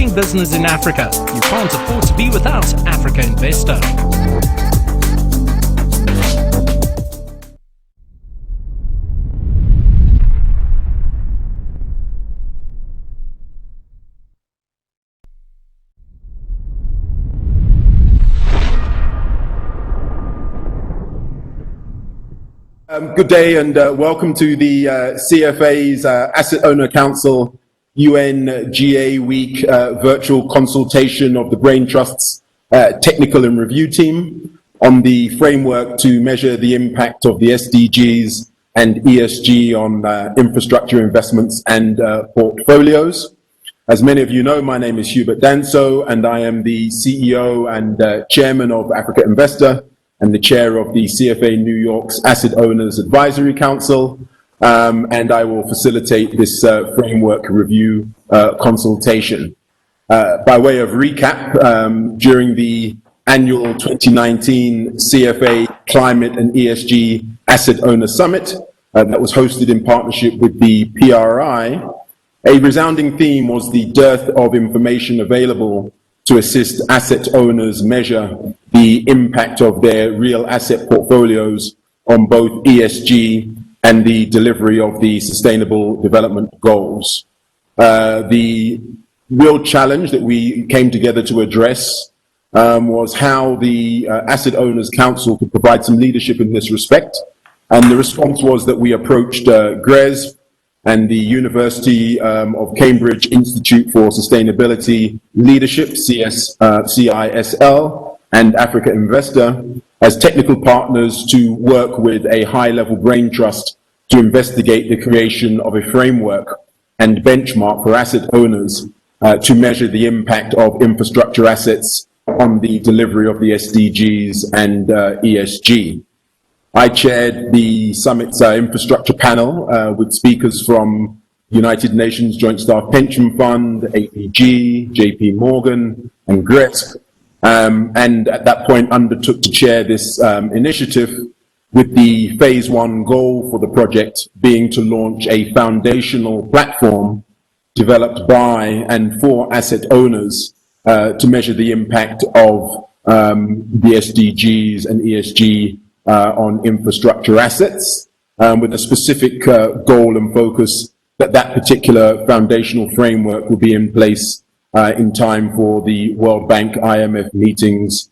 doing business in Africa. You can't afford to be without Africa Investor. Good day and welcome to the CFA's Asset Owner Council UNGA Week virtual consultation of the Brain Trust's technical and review team on the framework to measure the impact of the SDGs and ESG on infrastructure investments and portfolios. As many of you know, my name is Hubert Danso and I am the CEO and Chairman of Africa Investor and the chair of the CFA New York's Asset Owners Advisory Council, and I will facilitate this framework review consultation. By way of recap, during the annual 2019 CFA Climate and ESG Asset Owner Summit that was hosted in partnership with the PRI, a resounding theme was the dearth of information available to assist asset owners measure the impact of their real asset portfolios on both ESG and the delivery of the Sustainable Development Goals. The real challenge that we came together to address was how the Asset Owners Council could provide some leadership in this respect. And the response was that we approached GRES and the University of Cambridge Institute for Sustainability Leadership, CISL, and Africa Investor as technical partners to work with a high-level brain trust to investigate the creation of a framework and benchmark for asset owners to measure the impact of infrastructure assets on the delivery of the SDGs and ESG. I chaired the summit's infrastructure panel with speakers from United Nations Joint Staff Pension Fund, APG, JP Morgan, and GRES, and at that point undertook to chair this initiative with the phase one goal for the project being to launch a foundational platform developed by and for asset owners to measure the impact of the SDGs and ESG on infrastructure assets, with a specific goal and focus that that particular foundational framework will be in place in time for the World Bank IMF meetings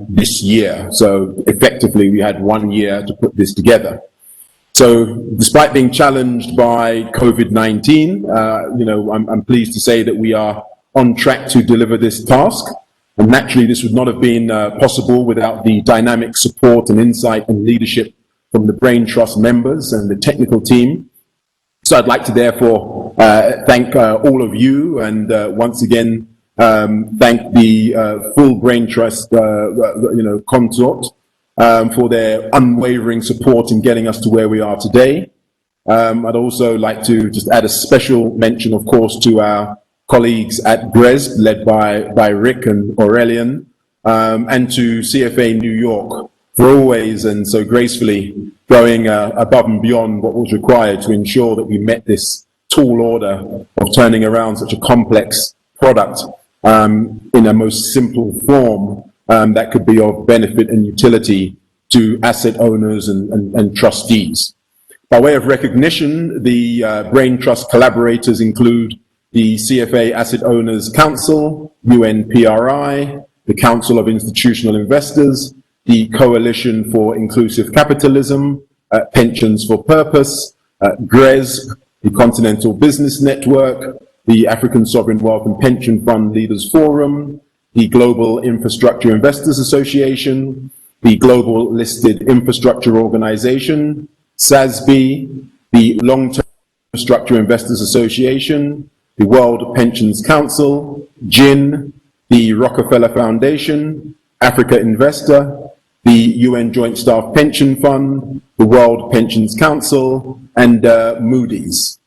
this year. So effectively we had 1 year to put this together. So despite being challenged by COVID-19, I'm pleased to say that we are on track to deliver this task. And naturally, this would not have been possible without the dynamic support and insight and leadership from the Brain Trust members and the technical team. So I'd like to therefore thank all of you and once again thank the full Brain Trust consort for their unwavering support in getting us to where we are today. I'd also like to just add a special mention, of course, to our colleagues at GRES, led by Rick and Aurelian, and to CFA New York for always and so gracefully going above and beyond what was required to ensure that we met this tall order of turning around such a complex product in a most simple form that could be of benefit and utility to asset owners and trustees. By way of recognition, the Brain Trust collaborators include the CFA Asset Owners Council, UNPRI, the Council of Institutional Investors, the Coalition for Inclusive Capitalism, Pensions for Purpose, GRES, the Continental Business Network, the African Sovereign Wealth and Pension Fund Leaders Forum, the Global Infrastructure Investors Association, the Global Listed Infrastructure Organization, SASB, the Long-Term Infrastructure Investors Association, the World Pensions Council, GIN, the Rockefeller Foundation, Africa Investor, the UN Joint Staff Pension Fund, the World Pensions Council, and Moody's.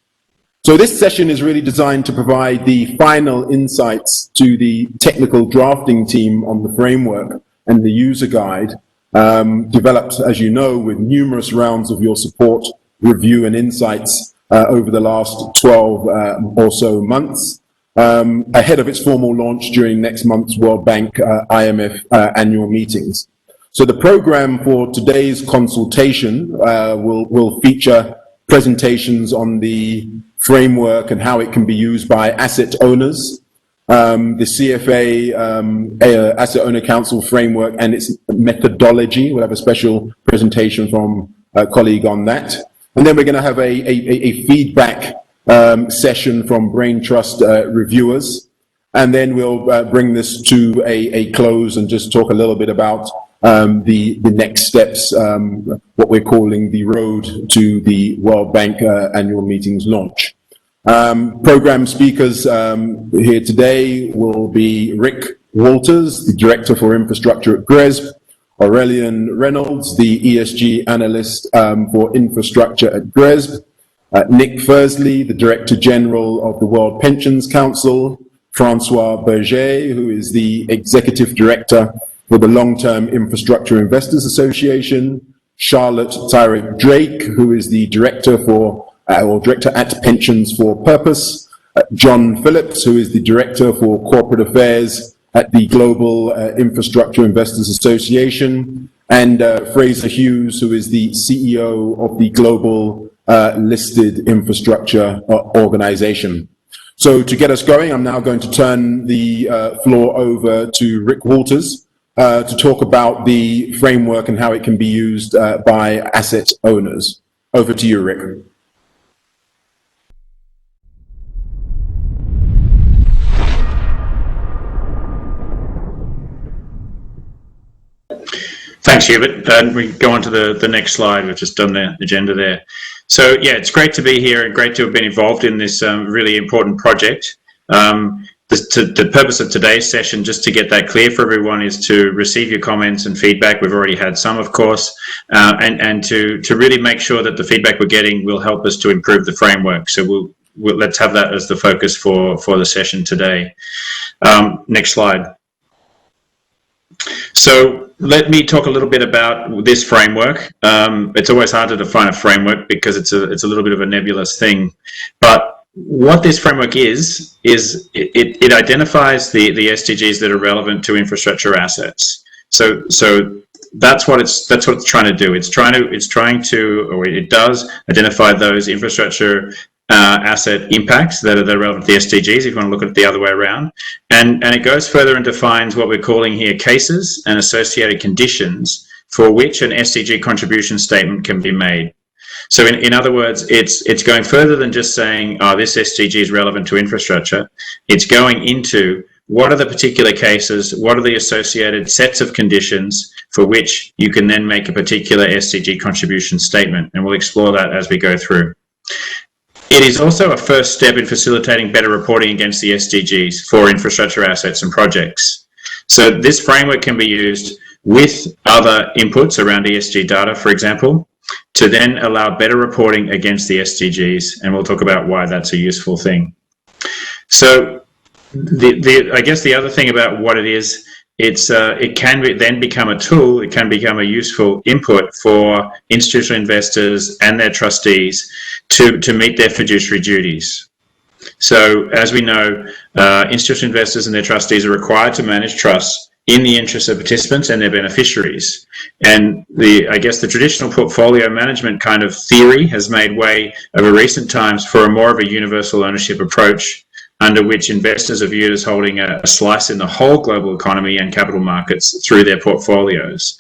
So this session is really designed to provide the final insights to the technical drafting team on the framework and the user guide, developed, as you know, with numerous rounds of your support, review, and insights over the last 12 or so months. ahead of its formal launch during next month's World Bank IMF annual meetings. So the program for today's consultation will feature presentations on the framework and how it can be used by asset owners, the CFA Asset Owner Council framework and its methodology. We'll have a special presentation from a colleague on that. And then we're going to have a feedback session from Brain Trust reviewers. And then we'll bring this to a close and just talk a little bit about the next steps, what we're calling the road to the World Bank annual meetings launch. Program speakers here today will be Rick Walters, the Director for Infrastructure at GRESB, Aurelian Reynolds, the ESG Analyst for Infrastructure at GRESB, Nick Fursley, the Director General of the World Pensions Council, Francois Berger, who is the Executive Director for the Long-Term Infrastructure Investors Association, Charlotte Tyrek Drake, who is the Director for Director at Pensions for Purpose, John Phillips, who is the Director for Corporate Affairs at the Global Infrastructure Investors Association, and Fraser Hughes, who is the CEO of the Global Listed Infrastructure Organization. So to get us going, I'm now going to turn the floor over to Rick Walters to talk about the framework and how it can be used by asset owners. Over to you, Rick. Thanks, Hubert. And we go on to the next slide. We've just done the agenda there. So, yeah, it's great to be here and great to have been involved in this really important project. The purpose of today's session, just to get that clear for everyone, is to receive your comments and feedback. We've already had some, of course, and to really make sure that the feedback we're getting will help us to improve the framework. So let's have that as the focus for the session today. Next slide. So let me talk a little bit about this framework. It's always hard to define a framework because it's a little bit of a nebulous thing. But what this framework is it identifies the SDGs that are relevant to infrastructure assets. So that's what it's trying to do. It does identify those infrastructure asset impacts that are relevant to the SDGs, if you want to look at it the other way around. And it goes further and defines what we're calling here cases and associated conditions for which an SDG contribution statement can be made. So in other words, it's going further than just saying, oh, this SDG is relevant to infrastructure. It's going into what are the particular cases, what are the associated sets of conditions for which you can then make a particular SDG contribution statement. And we'll explore that as we go through. It is also a first step in facilitating better reporting against the SDGs for infrastructure assets and projects. So this framework can be used with other inputs around ESG data, for example, to then allow better reporting against the SDGs, and we'll talk about why that's a useful thing. So I guess the other thing about what it is, it can then become a tool, it can become a useful input for institutional investors and their trustees to meet their fiduciary duties. So as we know, institutional investors and their trustees are required to manage trusts in the interests of participants and their beneficiaries. And I guess the traditional portfolio management kind of theory has made way over recent times for a more of a universal ownership approach, under which investors are viewed as holding a slice in the whole global economy and capital markets through their portfolios.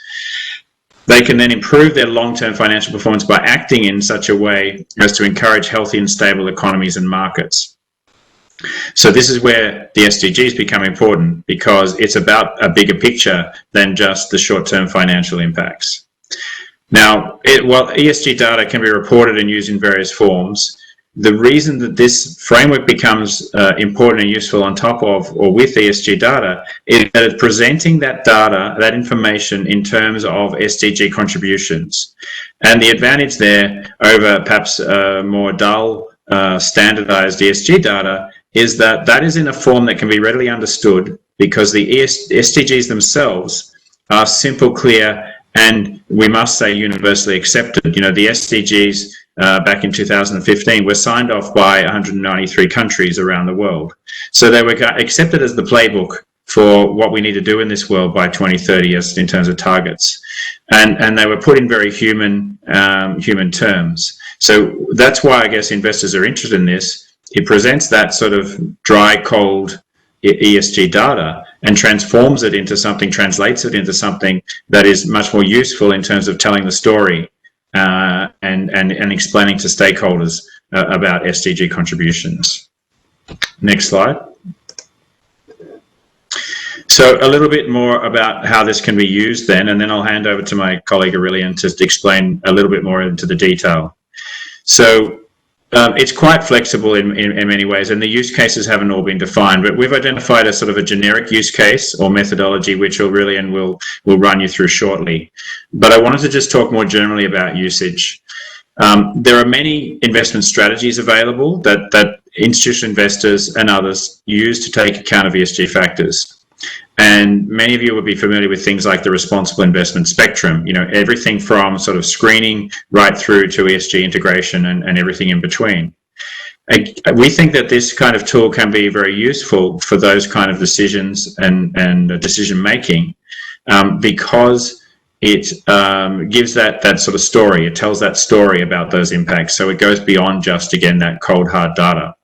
They can then improve their long-term financial performance by acting in such a way as to encourage healthy and stable economies and markets. So this is where the SDGs become important, because it's about a bigger picture than just the short-term financial impacts. Now, while ESG data can be reported and used in various forms, the reason that this framework becomes important and useful on top of or with ESG data is that it's presenting that data, that information, in terms of SDG contributions. And the advantage there over perhaps more dull, standardized ESG data is that that is in a form that can be readily understood, because the SDGs themselves are simple, clear, and we must say universally accepted. You know, the SDGs back in 2015 were signed off by 193 countries around the world. So they were accepted as the playbook for what we need to do in this world by 2030 as in terms of targets. And they were put in very human terms. So that's why I guess investors are interested in this. It presents that sort of dry, cold ESG data and translates it into something that is much more useful in terms of telling the story and explaining to stakeholders about SDG contributions. Next slide. So a little bit more about how this can be used then, and then I'll hand over to my colleague Aurelian to explain a little bit more into the detail. So it's quite flexible in many ways, and the use cases haven't all been defined, but we've identified a sort of a generic use case or methodology, which Aurelian will run you through shortly. But I wanted to just talk more generally about usage. There are many investment strategies available that institutional investors and others use to take account of ESG factors. And many of you will be familiar with things like the responsible investment spectrum, everything from sort of screening right through to ESG integration and everything in between. We think that this kind of tool can be very useful for those kind of decisions and decision making because it gives that sort of story. It tells that story about those impacts. So it goes beyond just, again, that cold, hard data.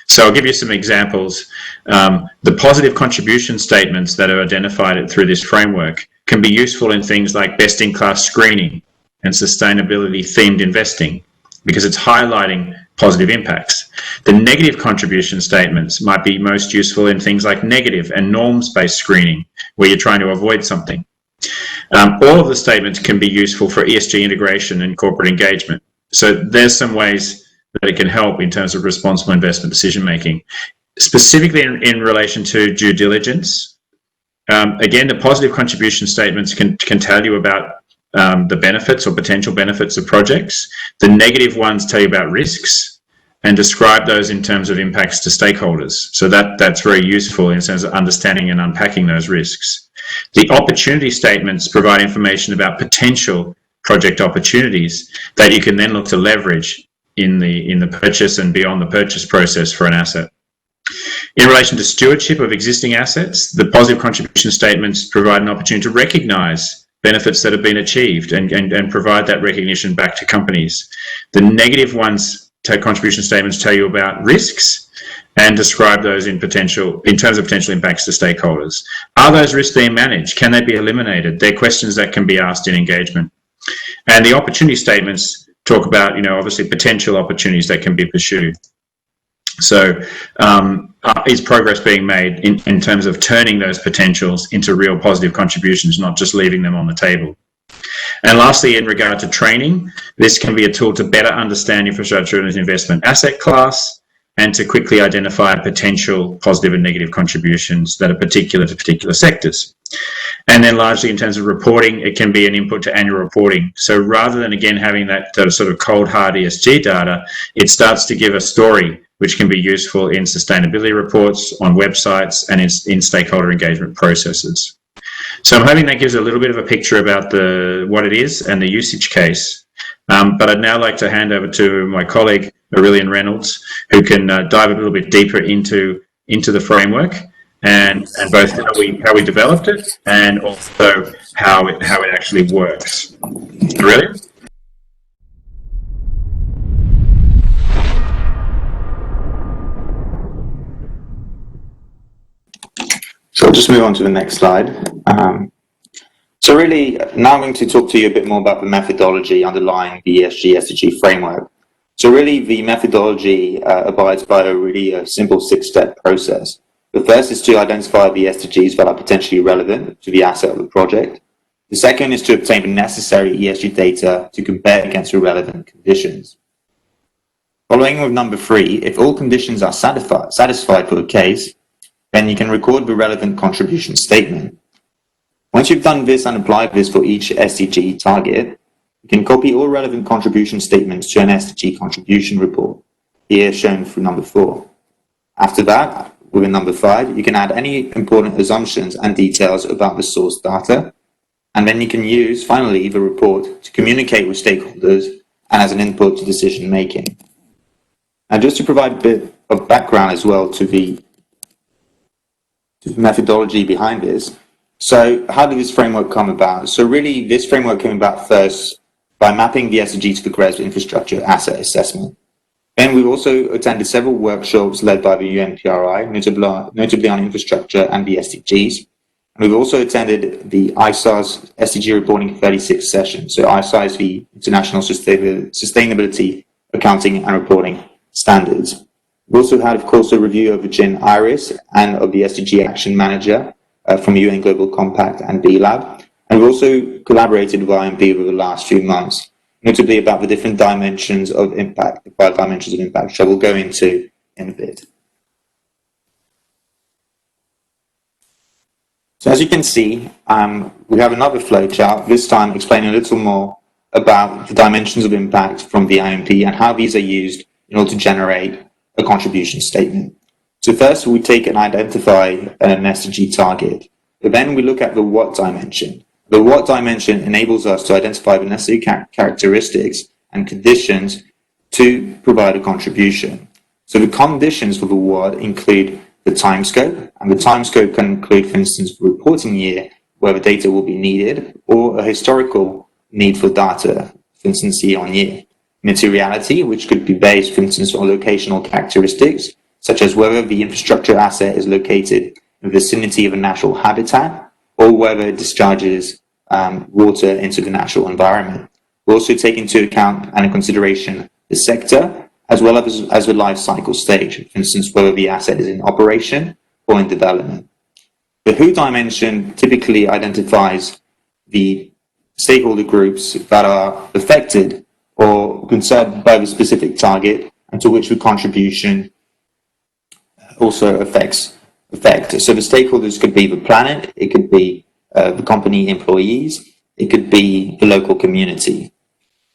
So I'll give you some examples. The positive contribution statements that are identified through this framework can be useful in things like best-in-class screening and sustainability-themed investing, because it's highlighting positive impacts. The negative contribution statements might be most useful in things like negative and norms-based screening, where you're trying to avoid something. All of the statements can be useful for ESG integration and corporate engagement. So there's some ways that it can help in terms of responsible investment decision making. Specifically in relation to due diligence, again, the positive contribution statements can tell you about the benefits or potential benefits of projects. The negative ones tell you about risks and describe those in terms of impacts to stakeholders. So that's very useful in terms of understanding and unpacking those risks. The opportunity statements provide information about potential project opportunities that you can then look to leverage in the purchase and beyond the purchase process for an asset. In relation to stewardship of existing assets, the positive contribution statements provide an opportunity to recognise benefits that have been achieved and provide that recognition back to companies. The negative ones, contribution statements, tell you about risks and describe those in terms of potential impacts to stakeholders. Are those risks being managed? Can they be eliminated? They're questions that can be asked in engagement. And the opportunity statements talk about, obviously potential opportunities that can be pursued. So is progress being made in terms of turning those potentials into real positive contributions, not just leaving them on the table? And lastly, in regard to training, this can be a tool to better understand infrastructure as an investment asset class and to quickly identify potential positive and negative contributions that are particular to particular sectors. And then largely in terms of reporting, it can be an input to annual reporting. So rather than, again, having that sort of cold, hard ESG data, it starts to give a story which can be useful in sustainability reports, on websites, and in stakeholder engagement processes. So I'm hoping that gives a little bit of a picture about what it is and the usage case. But I'd now like to hand over to my colleague, Aurelian Reynolds, who can dive a little bit deeper into the framework and both how we developed it and also how it actually works. Aurelian? So I'll just move on to the next slide. So really, now I'm going to talk to you a bit more about the methodology underlying the ESG Sdg framework. So really, the methodology abides by a simple 6-step process. The first is to identify the SDGs that are potentially relevant to the asset of the project. The second is to obtain the necessary ESG data to compare against the relevant conditions. Following with number 3, if all conditions are satisfied for the case, then you can record the relevant contribution statement. Once you've done this and applied this for each SDG target, you can copy all relevant contribution statements to an SDG contribution report, here shown through number 4. After that, within number 5, you can add any important assumptions and details about the source data, and then you can use, finally, the report to communicate with stakeholders and as an input to decision making. And just to provide a bit of background as well to the methodology behind this. So how did this framework come about? So really, this framework came about first by mapping the SDG to the GRESB infrastructure asset assessment. Then we've also attended several workshops led by the UNPRI, notably on infrastructure and the SDGs. And we've also attended the ISAR's SDG Reporting 36 session. So ISAR is the International Sustainability Accounting and Reporting Standards. We also had, of course, a review of Jin Iris and of the SDG Action Manager from UN Global Compact and B-Lab. And we also collaborated with IMB over the last few months, notably about the different dimensions of impact, the 5 dimensions of impact, which I will go into in a bit. So as you can see, we have another flowchart, this time explaining a little more about the dimensions of impact from the IMP and how these are used in order to generate a contribution statement. So first we take and identify an SDG target, but then we look at the what dimension. The what dimension enables us to identify the necessary characteristics and conditions to provide a contribution. So the conditions for the what include the time scope, and the time scope can include, for instance, the reporting year where the data will be needed, or a historical need for data, for instance, year on year. Materiality, which could be based, for instance, on locational characteristics, such as whether the infrastructure asset is located in the vicinity of a natural habitat, or whether it discharges water into the natural environment. We also take into account and in consideration the sector, as well as the life cycle stage, for instance, whether the asset is in operation or in development. The who dimension typically identifies the stakeholder groups that are affected or concerned by the specific target and to which the contribution also affects. So the stakeholders could be the planet, it could be the company employees, it could be the local community.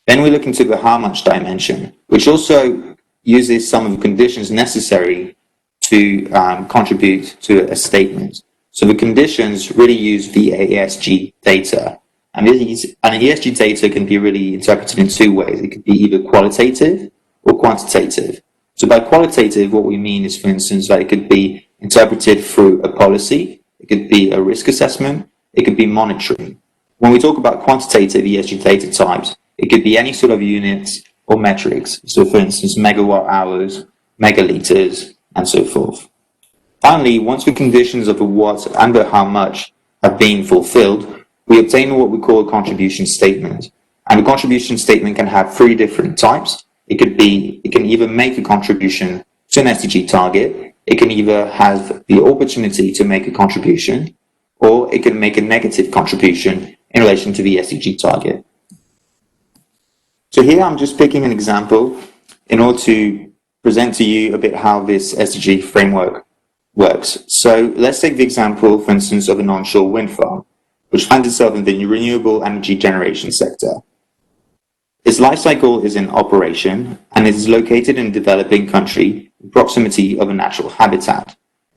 Then we look into the how much dimension, which also uses some of the conditions necessary to contribute to a statement. So the conditions really use the ESG data. And ESG data can be really interpreted in 2 ways. It could be either qualitative or quantitative. So by qualitative, what we mean is, for instance, that it could be interpreted through a policy, it could be a risk assessment, it could be monitoring. When we talk about quantitative ESG data types, it could be any sort of units or metrics. So for instance, megawatt hours, megaliters, and so forth. Finally, once the conditions of the what and the how much have been fulfilled, we obtain what we call a contribution statement. And a contribution statement can have 3 different types. It can either make a contribution to an SDG target, it can either have the opportunity to make a contribution, or it can make a negative contribution in relation to the SDG target. So here I'm just picking an example in order to present to you a bit how this SDG framework works. So let's take the example, for instance, of an onshore wind farm, which finds itself in the renewable energy generation sector. Its life cycle is in operation and it is located in a developing country in proximity of a natural habitat.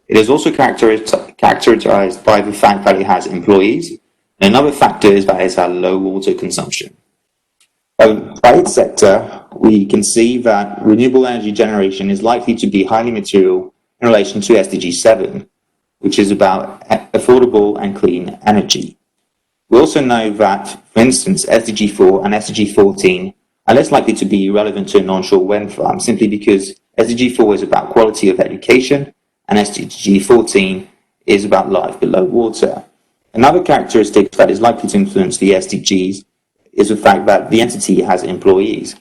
It is also characterized by the fact that it has employees, and another factor is that it has low water consumption. By its sector, we can see that renewable energy generation is likely to be highly material in relation to SDG 7, which is about affordable and clean energy. We also know that, for instance, SDG 4 and SDG 14 are less likely to be relevant to an onshore wind farm, simply because SDG 4 is about quality of education and SDG 14 is about life below water. Another characteristic that is likely to influence the SDGs is the fact that the entity has employees.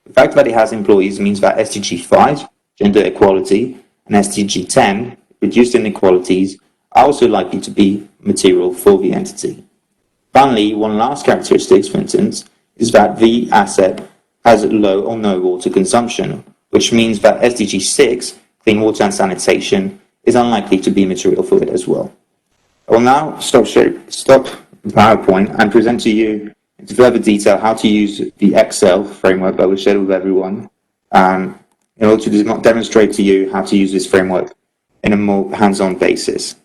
The fact that it has employees means that SDG 5, gender equality, and SDG 10, reduced inequalities, are also likely to be material for the entity. Finally, one last characteristic, for instance, is that the asset has low or no water consumption, which means that SDG 6, clean water and sanitation, is unlikely to be material for it as well. I will now stop PowerPoint and present to you in further detail how to use the Excel framework that we shared with everyone in order to demonstrate to you how to use this framework in a more hands-on basis.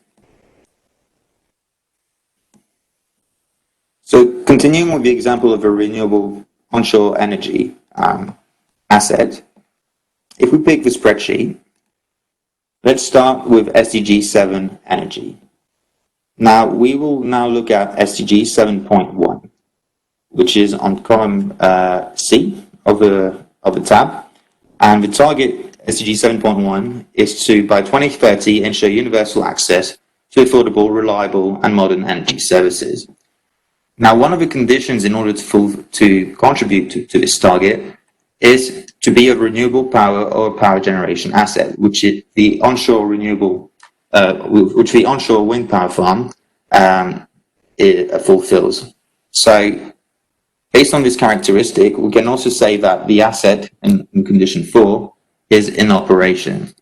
So continuing with the example of a renewable onshore energy, asset, if we pick the spreadsheet, let's start with SDG 7 energy. Now, we will now look at SDG 7.1, which is on column C of the tab. And the target SDG 7.1 is to, by 2030, ensure universal access to affordable, reliable, and modern energy services. Now, one of the conditions in order to contribute to this target is to be a renewable power or power generation asset, which is the onshore which the onshore wind power farm fulfills. So, based on this characteristic, we can also say that the asset in condition 4 is in operation.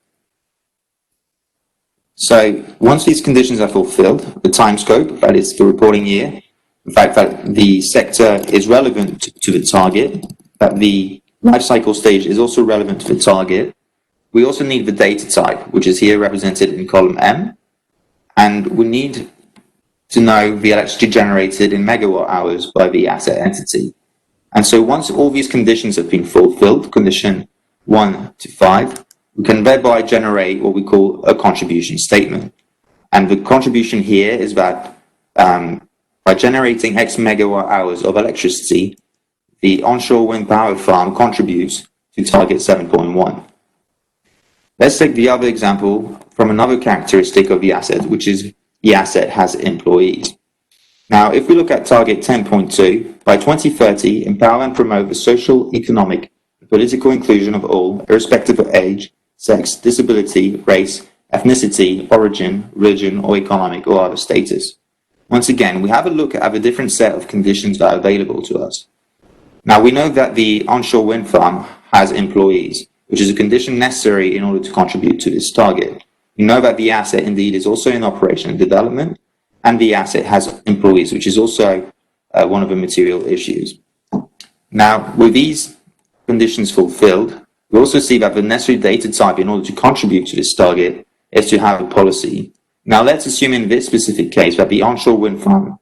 So once these conditions are fulfilled, the time scope, that is the reporting year, the fact that the sector is relevant to the target, that the life cycle stage is also relevant to the target, we also need the data type, which is here represented in column M, and we need to know the electricity generated in megawatt hours by the asset entity. And so once all these conditions have been fulfilled, condition 1 to 5, we can thereby generate what we call a contribution statement. And the contribution here is that by generating X megawatt hours of electricity, the onshore wind power farm contributes to target 7.1. Let's take the other example from another characteristic of the asset, which is the asset has employees. Now, if we look at target 10.2, by 2030, empower and promote the social, economic, and political inclusion of all, irrespective of age, sex, disability, race, ethnicity, origin, religion, or economic or other status. Once again, we have a look at the different set of conditions that are available to us. Now, we know that the onshore wind farm has employees, which is a condition necessary in order to contribute to this target. We know that the asset indeed is also in operation and development, and the asset has employees, which is also one of the material issues. Now, with these conditions fulfilled, we also see that the necessary data type in order to contribute to this target is to have a policy. Now, let's assume in this specific case that the onshore wind farm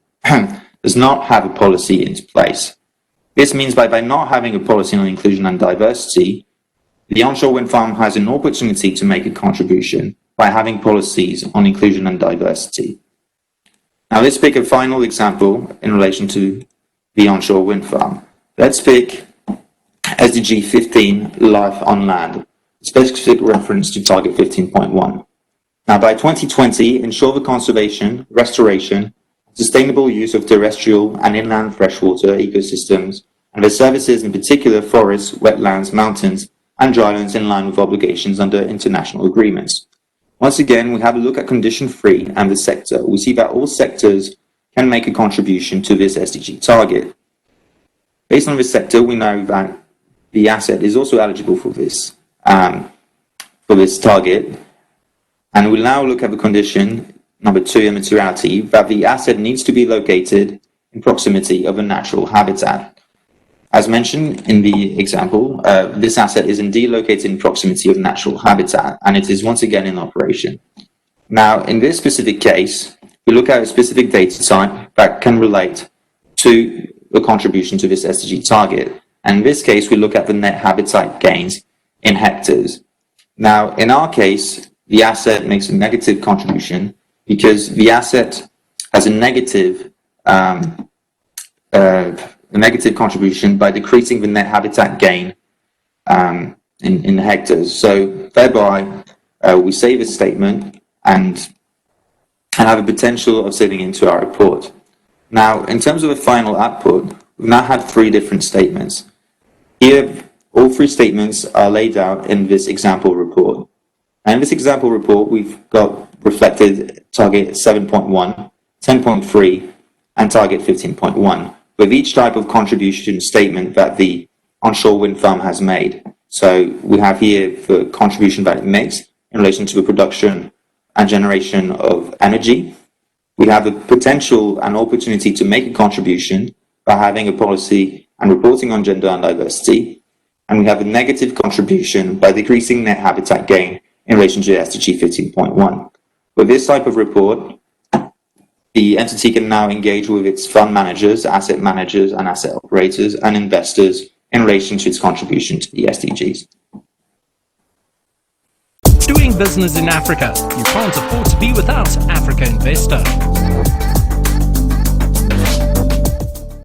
does not have a policy in place. This means by not having a policy on inclusion and diversity, the onshore wind farm has an opportunity to make a contribution by having policies on inclusion and diversity. Now, let's pick a final example in relation to the onshore wind farm. Let's pick SDG 15, life on land, specific reference to target 15.1. Now, by 2020, ensure the conservation, restoration, sustainable use of terrestrial and inland freshwater ecosystems, and the services, in particular forests, wetlands, mountains, and drylands in line with obligations under international agreements. Once again, we have a look at condition 3 and the sector. We see that all sectors can make a contribution to this SDG target. Based on this sector, we know that the asset is also eligible for this target. And we'll now look at the condition number 2 in materiality, that the asset needs to be located in proximity of a natural habitat. As mentioned in the example, this asset is indeed located in proximity of natural habitat, and it is once again in operation. Now, in this specific case, we look at a specific data type that can relate to the contribution to this SDG target. And in this case, we look at the net habitat gains in hectares. Now, in our case, the asset makes a negative contribution because the asset has a negative contribution by decreasing the net habitat gain in hectares. So thereby, we save a statement and have a potential of saving into our report. Now, in terms of the final output, we've now had 3 different statements. Here, all 3 statements are laid out in this example report. And in this example report, we've got reflected target 7.1, 10.3, and target 15.1, with each type of contribution statement that the onshore wind farm has made. So we have here the contribution that it makes in relation to the production and generation of energy. We have the potential and opportunity to make a contribution by having a policy and reporting on gender and diversity. And we have a negative contribution by decreasing net habitat gain in relation to SDG 15.1. With this type of report, the entity can now engage with its fund managers, asset managers, and asset operators and investors in relation to its contribution to the SDGs. Doing business in Africa. You can't afford to be without Africa Investor.